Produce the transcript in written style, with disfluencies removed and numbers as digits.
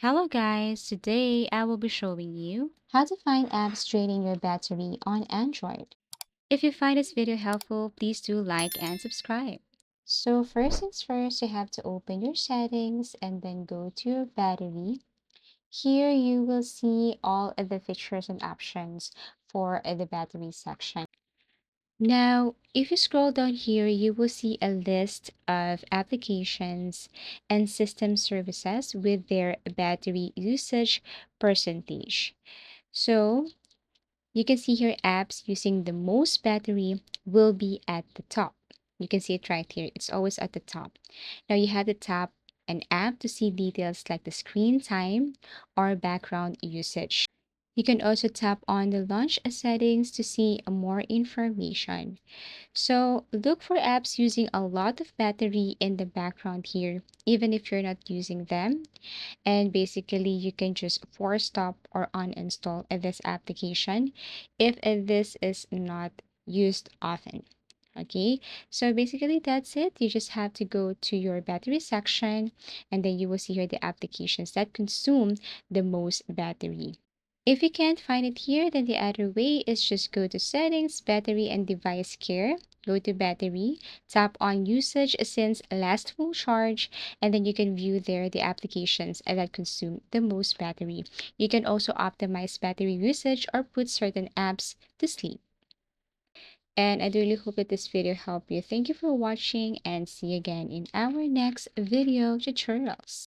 Hello guys, today I will be showing you how to find apps draining your battery on Android. If you find this video helpful, please do like and subscribe. So first things first, you have to open your settings and then go to your battery. Here you will see all of the features and options for the battery section. Now, if you scroll down here, you will see a list of applications and system services with their battery usage percentage. So you can see here apps using the most battery will be at the top. You can see it right here. It's always at the top. Now you have to tap an app to see details like the screen time or background usage. You can also tap on the launch settings to see more information. So look for apps using a lot of battery in the background here, even if you're not using them. And basically, you can just force stop or uninstall this application if this is not used often. Okay, so basically that's it. You just have to go to your battery section and then you will see here the applications that consume the most battery. If you can't find it here, then the other way is just go to settings, battery and device care, go to battery, tap on usage since last full charge, and then you can view there the applications that consume the most battery. You can also optimize battery usage or put certain apps to sleep. And I really hope that this video helped you. Thank you for watching and see you again in our next video tutorials.